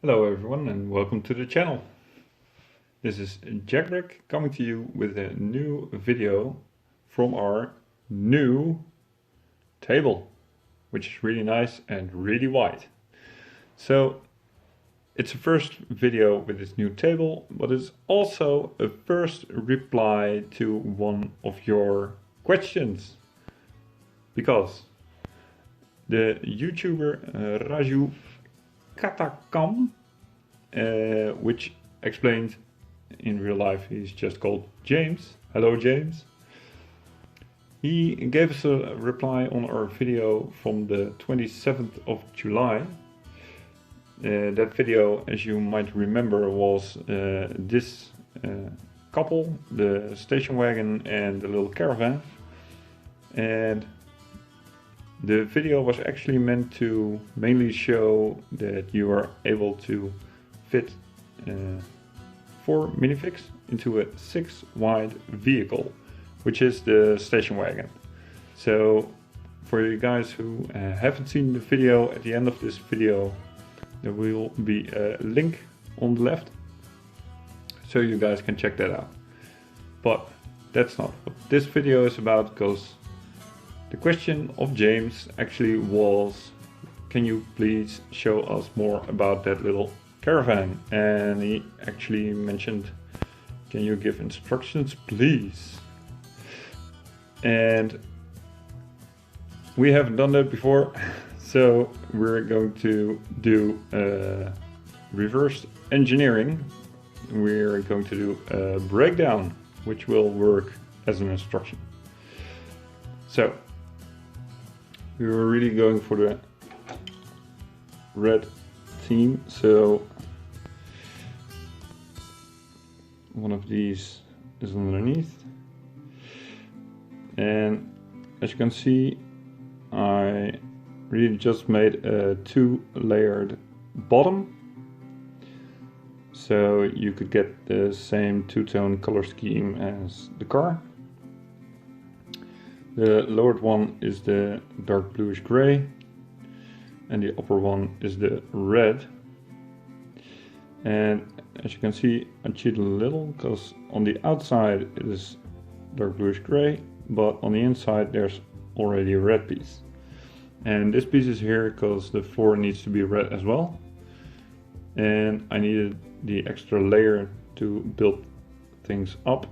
Hello everyone and welcome to the channel. This is Jackbrick coming to you with a new video from our new table, which is really nice and really wide. So it's a first video with this new table, but it's also a first reply to one of your questions. Because the YouTuber Raju Katakam, which explained in real life he's just called James. Hello James. He gave us a reply on our video from the 27th of July. That video, as you might remember, was this couple, the station wagon and the little caravan. And the video was actually meant to mainly show that you are able to fit 4 minifigs into a 6 wide vehicle, which is the station wagon. So for you guys who haven't seen the video, at the end of this video there will be a link on the left, so you guys can check that out. But that's not what this video is about, because the question of James actually was, can you please show us more about that little caravan? And he actually mentioned, can you give instructions please? And we haven't done that before, so we're going to do reverse engineering. We're going to do a breakdown, which will work as an instruction. So we were really going for the red theme, so one of these is underneath, and as you can see I really just made a 2-layered bottom, so you could get the same two-tone color scheme as the car. The lowered one is the dark bluish gray, and the upper one is the red. And as you can see, I cheated a little, because on the outside it is dark bluish gray, but on the inside there's already a red piece. And this piece is here because the 4 needs to be red as well. And I needed the extra layer to build things up.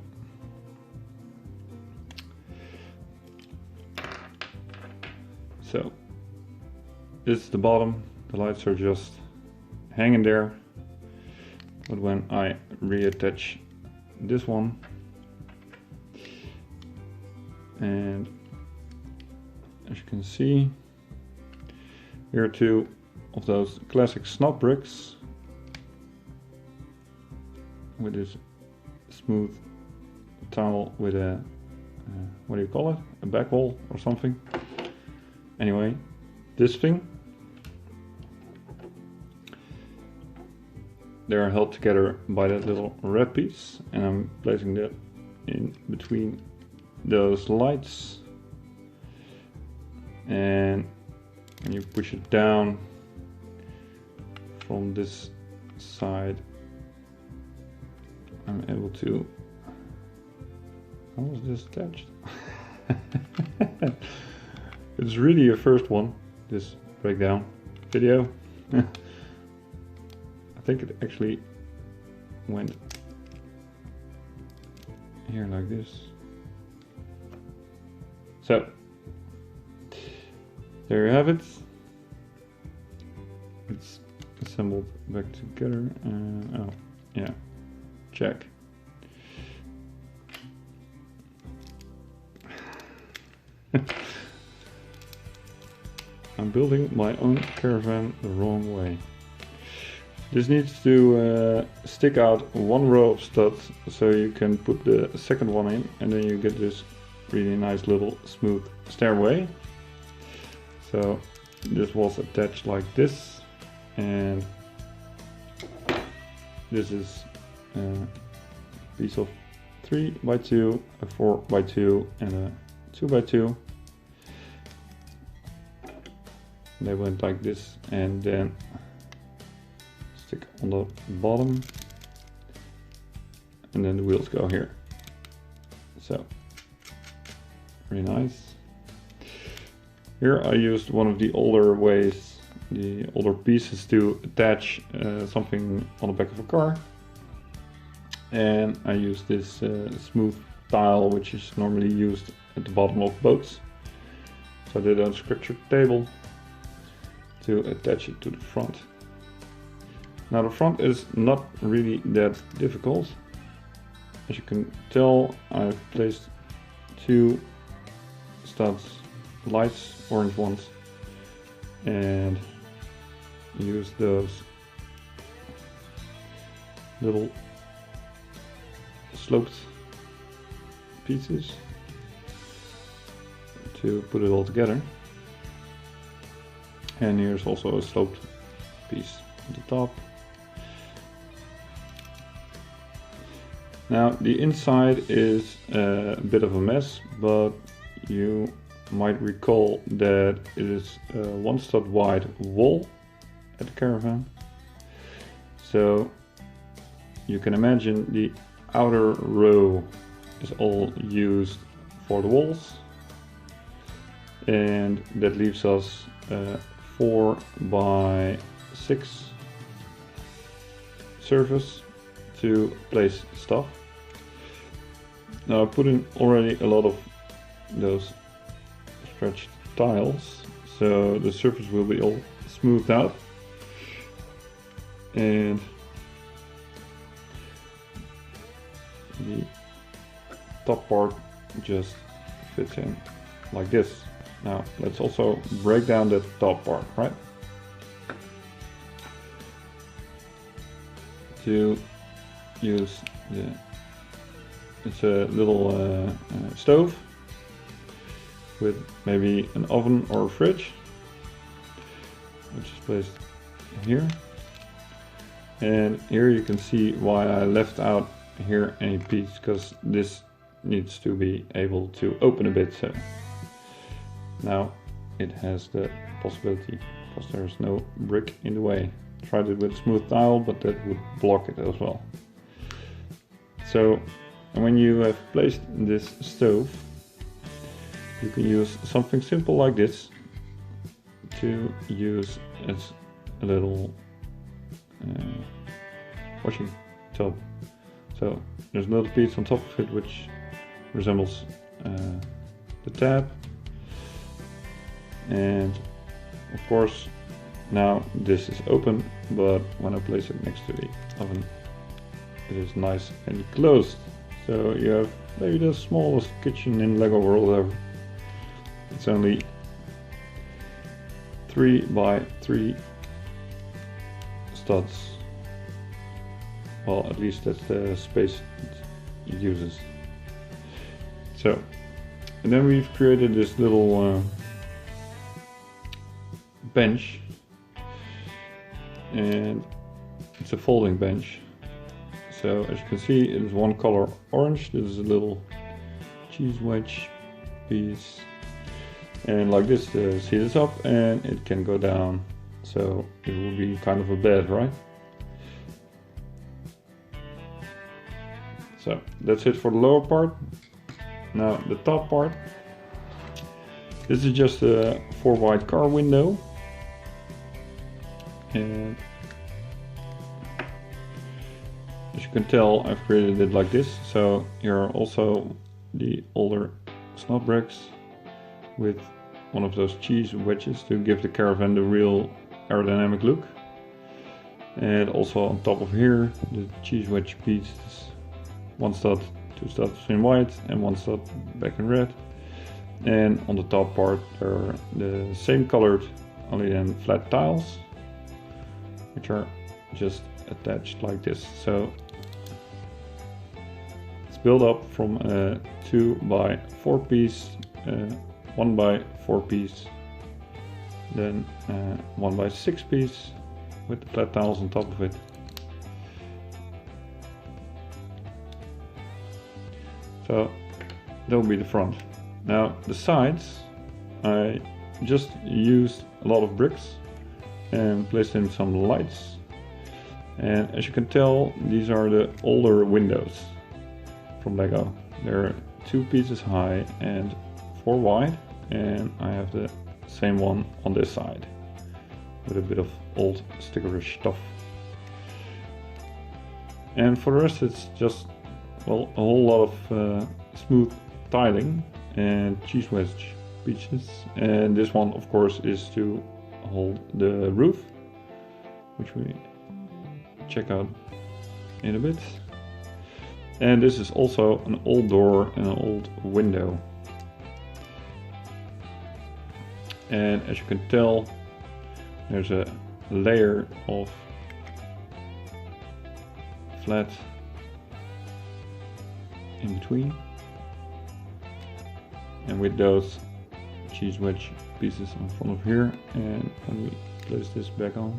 So this is the bottom, the lights are just hanging there, but when I reattach this one, and as you can see, here are 2 of those classic snot bricks with this smooth towel with a, what do you call it, a back wall or something. Anyway, this thing, they are held together by that little red piece, and I'm placing that in between those lights, and when you push it down from this side, I'm able to, how was this attached? It's really a first one, this breakdown video. I think it actually went here like this. So there you have it. It's assembled back together. Oh yeah, check. I'm building my own caravan the wrong way. This needs to stick out 1 row of studs, so you can put the second one in, and then you get this really nice little smooth stairway. So this was attached like this, and this is a piece of 3x2, a 4x2 and a 2x2. They went like this, and then stick on the bottom, and then the wheels go here. So, very nice. Here I used one of the older ways, the older pieces to attach something on the back of a car. And I used this smooth tile, which is normally used at the bottom of boats. So I did a structured table to attach it to the front. Now the front is not really that difficult. As you can tell, I've placed two studs, lights, orange ones, and use those little sloped pieces to put it all together. And here's also a sloped piece at the top. Now the inside is a bit of a mess, but you might recall that it is a 1 stud wide wall at the Caravan. So you can imagine the outer row is all used for the walls, and that leaves us 4 by 6 surface to place stuff. Now I put in already a lot of those stretched tiles, so the surface will be all smoothed out, and the top part just fits in like this. Now let's also break down that top part, right? To use it's a little stove with maybe an oven or a fridge, which is placed here. And here you can see why I left out here any piece, because this needs to be able to open a bit. So now it has the possibility, because there's no brick in the way. Tried it with smooth tile, but that would block it as well. So when you have placed this stove, you can use something simple like this to use as a little washing tub. So there's a little piece on top of it which resembles the tap, and of course now this is open, but when I place it next to the oven it is nice and closed. So you have maybe the smallest kitchen in Lego world ever. It's only 3 by 3 studs. Well, at least that's the space it uses. So, and then we've created this little bench, and it's a folding bench. So as you can see, it is one color orange. This is a little cheese wedge piece, and like this the seat is up and it can go down, so it will be kind of a bed, right? So that's it for the lower part. Now the top part, this is just a 4 wide car window, and as you can tell, I've created it like this. So here are also the older snot bricks with one of those cheese wedges to give the Caravan the real aerodynamic look. And also on top of here, the cheese wedge piece, 1 stud, 2 studs in white and 1 stud back in red. And on the top part there are the same colored, only then flat tiles, which are just attached like this. So it's built up from a 2 by 4 piece, 1 by 4 piece, then 1 by 6 piece with the flat tiles on top of it. So that will be the front. Now the sides, I just used a lot of bricks and placed in some lights. And as you can tell, these are the older windows from Lego. They're 2 pieces high and 4 wide, and I have the same one on this side with a bit of old stickerish stuff. And for the rest it's just, well, a whole lot of smooth tiling and cheese wedge pieces. And this one of course is to hold the roof, which we check out in a bit. And this is also an old door and an old window. And as you can tell, there's a layer of flat in between. And with those cheese wedge pieces in front of here, and when we place this back on,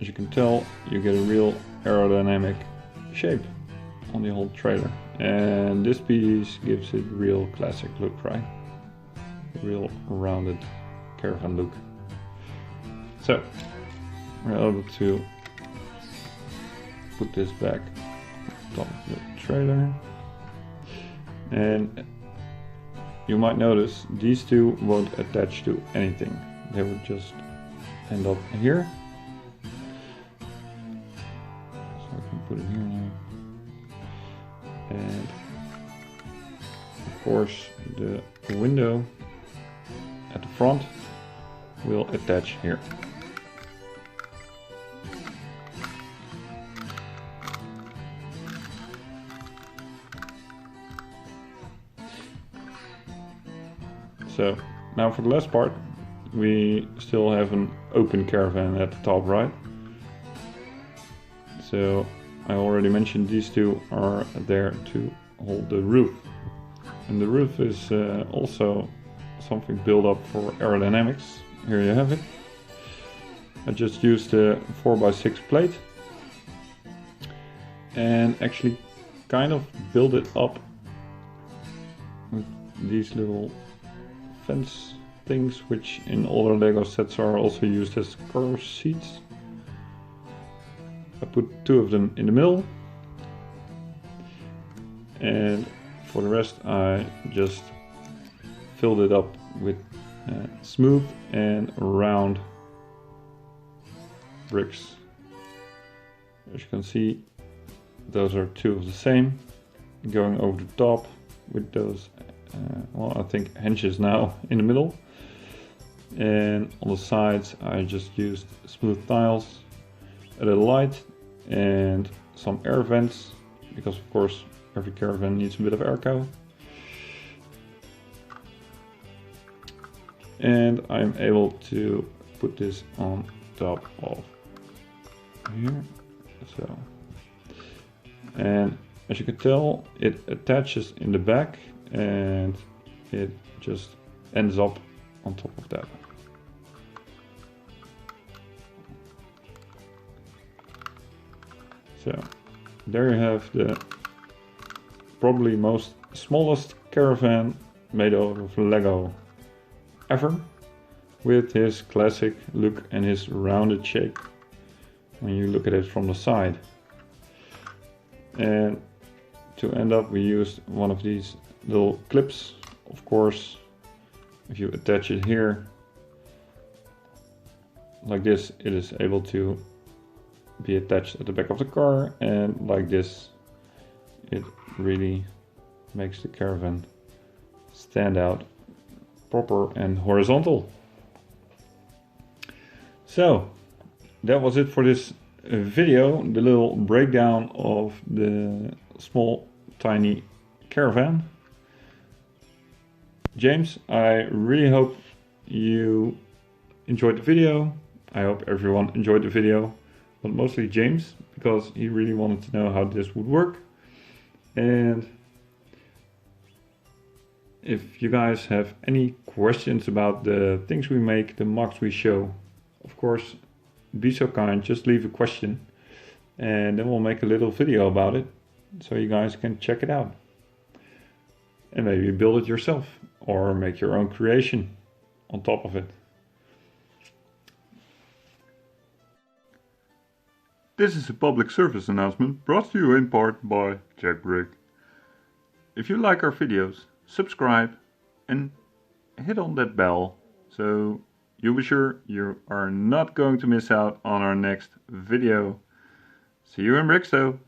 as you can tell, you get a real aerodynamic shape on the whole trailer. And this piece gives it a real classic look, right? A real rounded Caravan look. So, we're able to put this back on top of the trailer. And you might notice these two won't attach to anything. They would just end up here. So I can put it here now. And of course the window at the front will attach here. So now for the last part, we still have an open caravan at the top right. So I already mentioned these two are there to hold the roof. And the roof is also something built up for aerodynamics. Here you have it. I just used a 4x6 plate and actually kind of build it up with these little fence things, which in older Lego sets are also used as car seats. I put 2 of them in the middle, and for the rest I just filled it up with smooth and round bricks. As you can see, those are 2 of the same, going over the top with those well, I think hinges now in the middle. And on the sides I just used smooth tiles, a little light and some air vents, because of course every caravan needs a bit of airco. And I'm able to put this on top of here. So, and as you can tell, it attaches in the back and it just ends up on top of that. So there you have the probably most smallest caravan made out of Lego ever, with his classic look and his rounded shape when you look at it from the side. And to end up, we used one of these little clips. Of course, if you attach it here like this, it is able to be attached at the back of the car, and like this it really makes the caravan stand out proper and horizontal. So that was it for this video, the little breakdown of the small tiny caravan. James, I really hope you enjoyed the video. I hope everyone enjoyed the video, but mostly James, because he really wanted to know how this would work. And if you guys have any questions about the things we make, the mocks we show, of course, be so kind, just leave a question and then we'll make a little video about it so you guys can check it out. And maybe build it yourself or make your own creation on top of it. This is a public service announcement brought to you in part by Jackbrick. If you like our videos, subscribe and hit on that bell so you'll be sure you are not going to miss out on our next video. See you in Brixto!